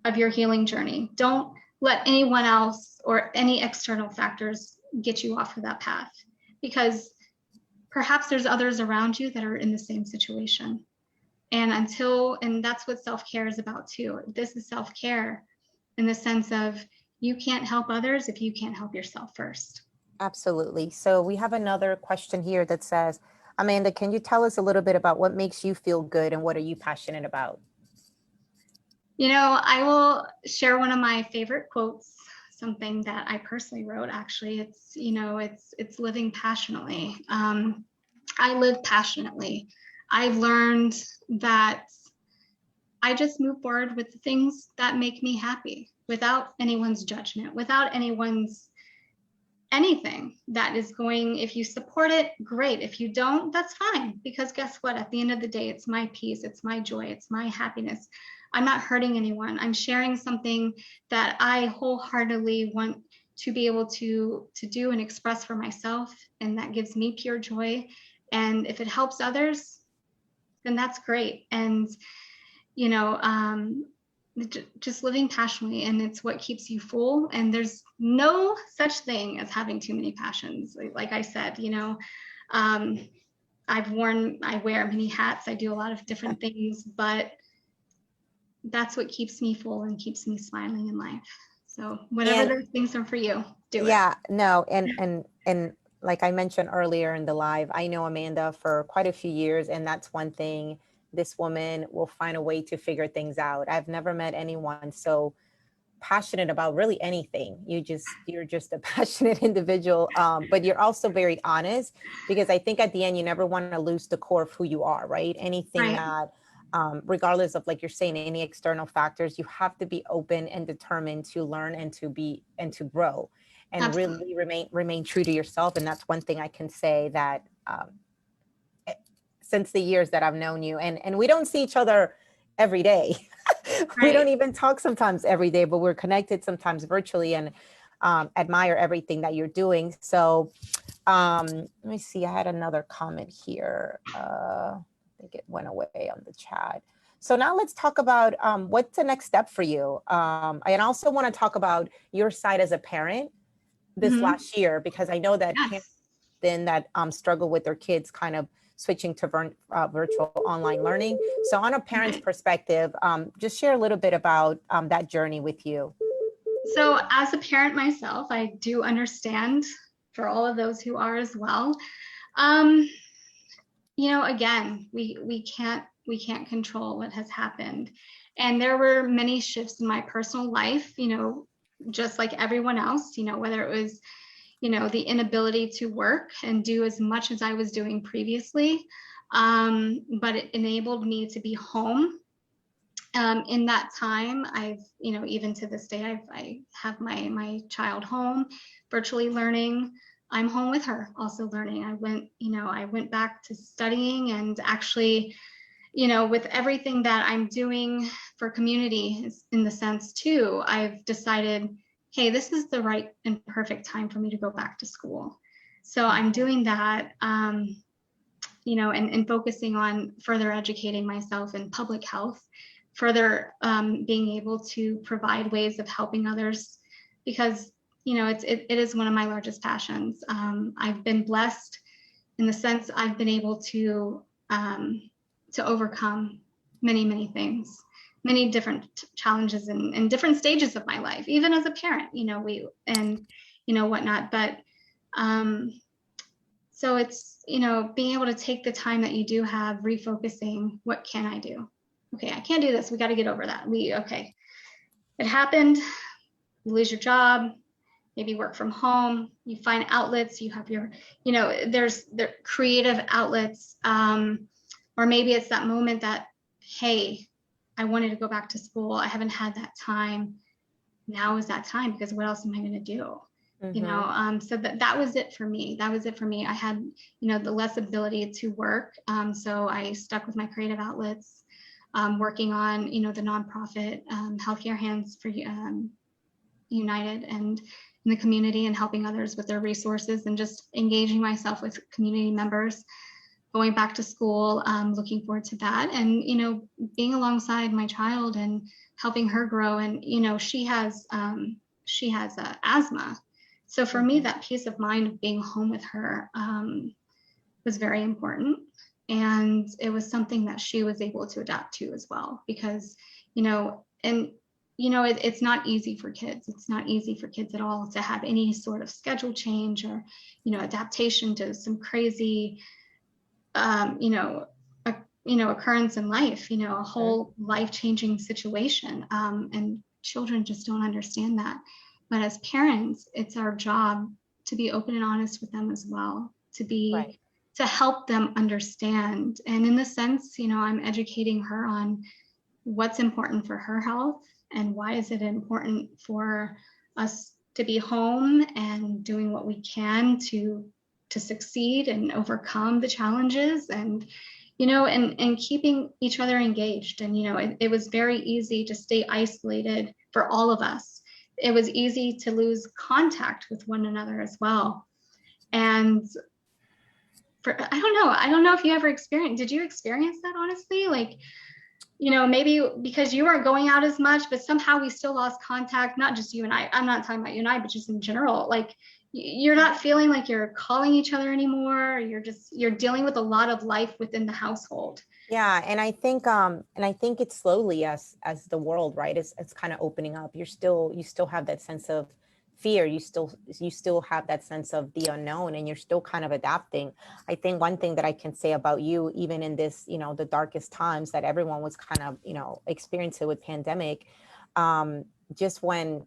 of your healing journey. Don't let anyone else or any external factors get you off of that path, because perhaps there's others around you that are in the same situation. And that's what self-care is about too. This is self-care in the sense of you can't help others if you can't help yourself first. Absolutely. So we have another question here that says, Amanda, can you tell us a little bit about what makes you feel good and what are you passionate about? I will share one of my favorite quotes, something that I personally wrote, actually. It's living passionately. I live passionately. I've learned that I just move forward with the things that make me happy without anyone's judgment, without anything that is going. If you support it, great. If you don't, that's fine. Because guess what? At the end of the day, it's my peace, it's my joy, it's my happiness. I'm not hurting anyone. I'm sharing something that I wholeheartedly want to be able to do and express for myself, and that gives me pure joy. And if it helps others, then that's great. And just living passionately, and it's what keeps you full. And there's no such thing as having too many passions. Like I said, I wear many hats. I do a lot of different things, but that's what keeps me full and keeps me smiling in life. So whatever those things are for you, do it. Yeah, no. And like I mentioned earlier in the live, I know Amanda for quite a few years, and that's one thing. This woman will find a way to figure things out. I've never met anyone so passionate about really anything. You're just a passionate individual, but you're also very honest, because I think at the end, you never want to lose the core of who you are, right? Anything that, regardless of, like you're saying, any external factors, you have to be open and determined to learn and to grow and Absolutely. Really remain true to yourself. And that's one thing I can say that, since the years that I've known you, and we don't see each other every day. We don't even talk sometimes every day, but we're connected sometimes virtually, and admire everything that you're doing. So let me see, I had another comment here. I think it went away on the chat. So now let's talk about what's the next step for you. I also want to talk about your side as a parent this last year, because I know that parents then that struggle with their kids kind of switching to virtual online learning. So on a parent's perspective, just share a little bit about that journey with you. So as a parent myself, I do understand for all of those who are as well. Again, we can't control what has happened. And there were many shifts in my personal life, just like everyone else, whether it was the inability to work and do as much as I was doing previously. But it enabled me to be home. In that time, I've, even to this day, I have my child home, virtually learning. I'm home with her, also learning. I went back to studying, and actually, with everything that I'm doing for community in the sense too, I've decided, hey, this is the right and perfect time for me to go back to school. So I'm doing that, and focusing on further educating myself in public health, further being able to provide ways of helping others, because it is one of my largest passions. I've been blessed in the sense I've been able to overcome many things, many different challenges in different stages of my life, even as a parent, whatnot. But so it's, being able to take the time that you do have, refocusing, what can I do? Okay, I can't do this. We got to get over that. Okay, it happened. You lose your job, maybe work from home, you find outlets, you have your, there's creative outlets, or maybe it's that moment that, hey, I wanted to go back to school. I haven't had that time. Now is that time, because what else am I going to do? So that was it for me. I had, the less ability to work. So I stuck with my creative outlets, working on, the nonprofit, Healthcare Hands for United, and in the community, and helping others with their resources, and just engaging myself with community members, going back to school, looking forward to that, and being alongside my child and helping her grow. And she has asthma, so for me, that peace of mind of being home with her was very important, and it was something that she was able to adapt to as well, because it's not easy for kids. It's not easy for kids at all to have any sort of schedule change, or adaptation to some crazy occurrence in life, a whole life-changing situation, and children just don't understand that. But as parents, it's our job to be open and honest with them as well, to help them understand. And in the sense, I'm educating her on what's important for her health, and why is it important for us to be home and doing what we can to succeed and overcome the challenges, and and keeping each other engaged. And it was very easy to stay isolated for all of us. It was easy to lose contact with one another as well. And I don't know if you ever did you experience that, honestly? Like, maybe because you weren't going out as much, but somehow we still lost contact, not just you and I. I'm not talking about you and I, but just in general. Like, you're not feeling like you're calling each other anymore. You're dealing with a lot of life within the household. Yeah, and I think it's slowly, as the world, right, it's kind of opening up. You still have that sense of fear. You still have that sense of the unknown, and you're still kind of adapting. I think one thing that I can say about you, even in this, the darkest times that everyone was kind of, experiencing with pandemic, just when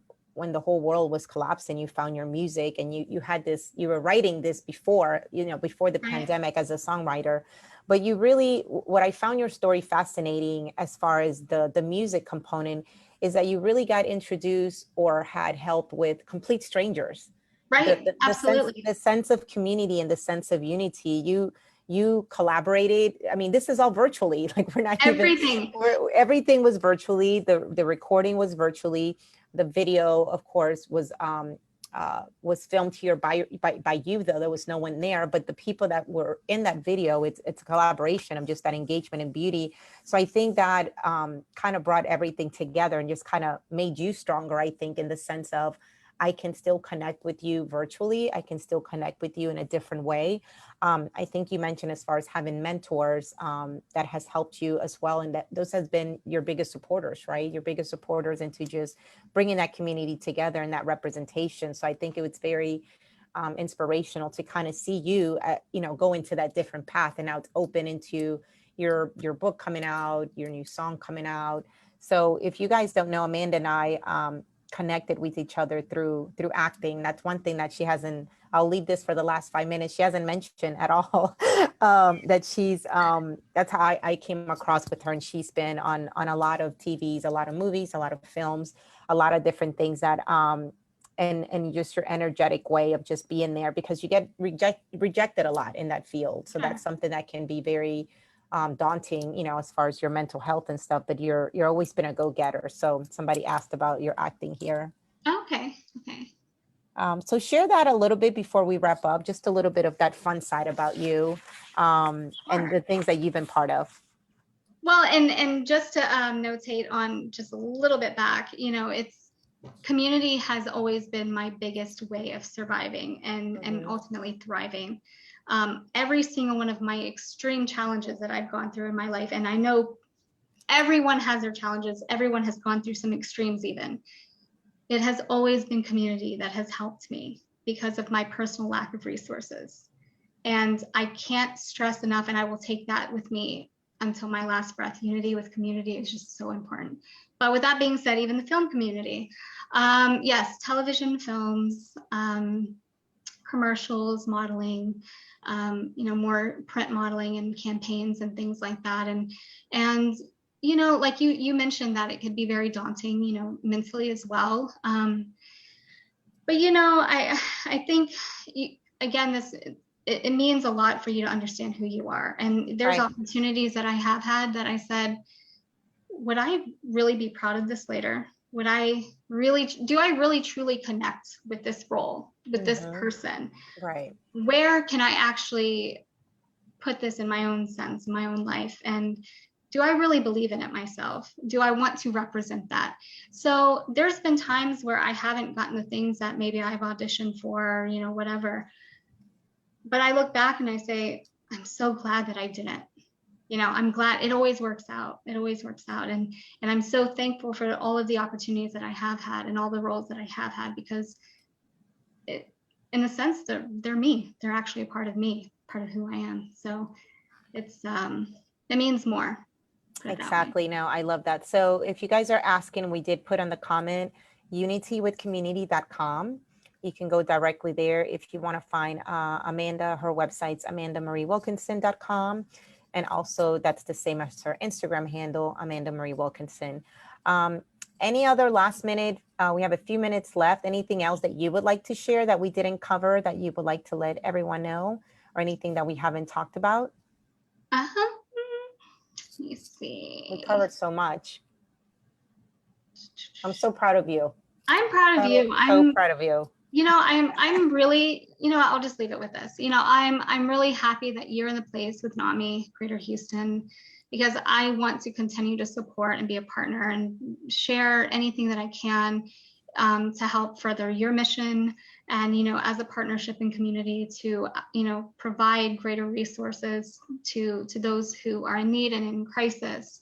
the whole world was collapsing, you found your music, and you had this, you were writing this before the pandemic as a songwriter. But you really, what I found your story fascinating as far as the music component is that you really got introduced or had help with complete strangers. Right. Absolutely. The sense of community and the sense of unity. You collaborated. I mean, this is all virtually. Like, we're not everything. Everything was virtually. The recording was virtually. The video, of course, was filmed here by you, though there was no one there, but the people that were in that video, it's a collaboration of just that engagement and beauty. So I think that kind of brought everything together and just kind of made you stronger, I think, in the sense of, I can still connect with you virtually. I can still connect with you in a different way. I think you mentioned as far as having mentors, that has helped you as well. And that those has been your biggest supporters, right? Your biggest supporters into just bringing that community together and that representation. So I think it was very inspirational to kind of see you, go into that different path. And now it's open into your book coming out, your new song coming out. So if you guys don't know, Amanda and I, connected with each other through acting. That's one thing that she hasn't, I'll leave this for the last 5 minutes, she hasn't mentioned at all, that she's, that's how I came across with her. And she's been on a lot of TVs, a lot of movies, a lot of films, a lot of different things that and just your energetic way of just being there, because you get rejected a lot in that field. So that's something that can be very daunting, you know, as far as your mental health and stuff, but you're always been a go-getter. So somebody asked about your acting here. Okay. So share that a little bit before we wrap up, just a little bit of that fun side about you, Sure. and the things that you've been part of. Well, and just to notate on just a little bit back, you know, it's community has always been my biggest way of surviving and ultimately thriving. Every single one of my extreme challenges that I've gone through in my life, and I know everyone has their challenges, everyone has gone through some extremes even. It has always been community that has helped me because of my personal lack of resources. And I can't stress enough, and I will take that with me until my last breath. Unity with community is just so important. But with that being said, even the film community, yes, television, films, commercials, modeling, you know, more print modeling and campaigns and things like that. And you know, like you mentioned that it could be very daunting, you know, mentally as well. But you know, I think again, it means a lot for you to understand who you are. And there's opportunities that I have had that I said, would I really be proud of this later? Do I really truly connect with this role, with this person? Right. Where can I actually put this in my own sense, my own life? And do I really believe in it myself? Do I want to represent that? So there's been times where I haven't gotten the things that maybe I've auditioned for, you know, whatever. But I look back and I say, I'm so glad that I didn't. You know, I'm glad. It always works out. It always works out. And I'm so thankful for all of the opportunities that I have had and all the roles that I have had, because in a sense, they're me. They're actually a part of me, part of who I am. So it means more. Exactly. No, I love that. So if you guys are asking, we did put on the comment, unitywithcommunity.com. You can go directly there. If you want to find Amanda, her website's amandamariewilkinson.com. And also that's the same as her Instagram handle, Amanda Marie Wilkinson. Any other last minute, we have a few minutes left. Anything else that you would like to share that we didn't cover that you would like to let everyone know, or anything that we haven't talked about? Let me see. We covered so much. I'm so proud of you. I'm proud of you. I'm so proud of you. You know, I'm really, you know, I'll just leave it with this. You know, I'm really happy that you're in the place with NAMI Greater Houston, because I want to continue to support and be a partner and share anything that I can to help further your mission, and, you know, as a partnership and community to, you know, provide greater resources to those who are in need and in crisis.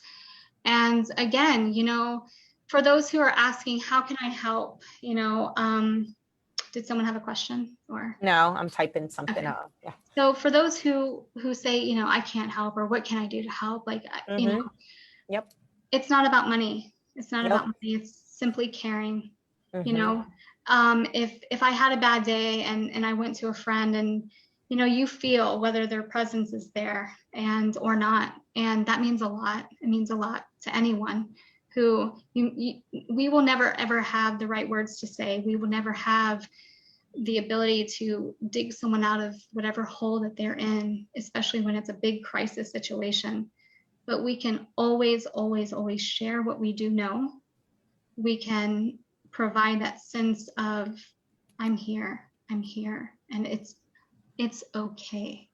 And again, you know, for those who are asking, how can I help? You know, did someone have a question or? No, I'm typing something up. Yeah. So for those who say, you know, I can't help, or what can I do to help? Like, you know, yep. It's not about money. It's not about money. It's simply caring. You know, if I had a bad day and I went to a friend, and, you know, you feel whether their presence is there or not. And that means a lot. It means a lot to anyone who we will never, ever have the right words to say. We will never have the ability to dig someone out of whatever hole that they're in, especially when it's a big crisis situation. But we can always, always, always share what we do know. We can provide that sense of, I'm here, and it's okay.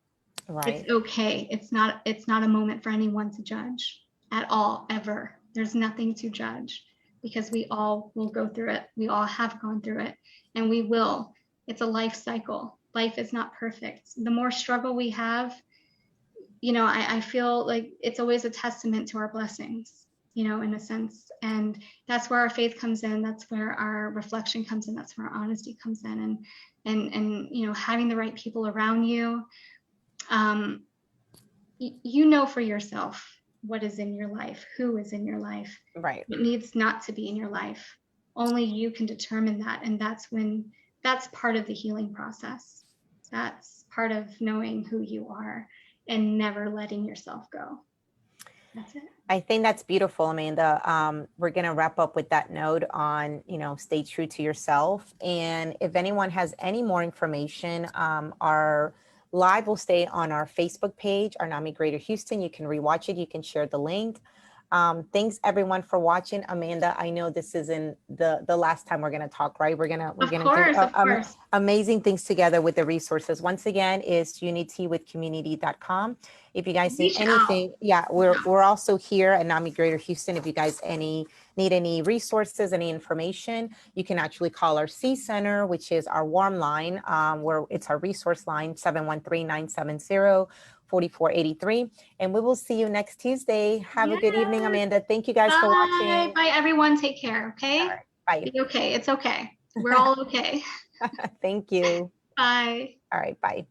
Right. It's okay. It's not a moment for anyone to judge at all, ever. There's nothing to judge, because we all will go through it. We all have gone through it, and we will. It's a life cycle. Life is not perfect. The more struggle we have, you know, I feel like it's always a testament to our blessings, you know, in a sense. And that's where our faith comes in. That's where our reflection comes in. That's where our honesty comes in. And you know, having the right people around you, you know for yourself what is in your life, who is in your life, right? What needs not to be in your life. Only you can determine that. And that's part of the healing process. That's part of knowing who you are and never letting yourself go. That's it. I think that's beautiful, Amanda. We're going to wrap up with that note on, stay true to yourself. And if anyone has any more information, our live will stay on our Facebook page, our NAMI Greater Houston. You can rewatch it. You can share the link. Thanks everyone for watching. Amanda, I know this isn't the last time we're going to talk, right? We're gonna do Of course. amazing things together with the resources. Once again, is unitywithcommunity.com. If you guys need Reach out. anything, yeah, we're also here at NAMI Greater Houston. If you guys need any resources, any information, you can actually call our C Center, which is our warm line, where it's our resource line, 713-970-4483. And we will see you next Tuesday. Have a good evening, Yes. Amanda. Thank you guys for Bye. watching. Bye, everyone. Take care. All Okay. right, bye. Be okay. It's okay. We're all okay. Thank you. Bye. All right, bye.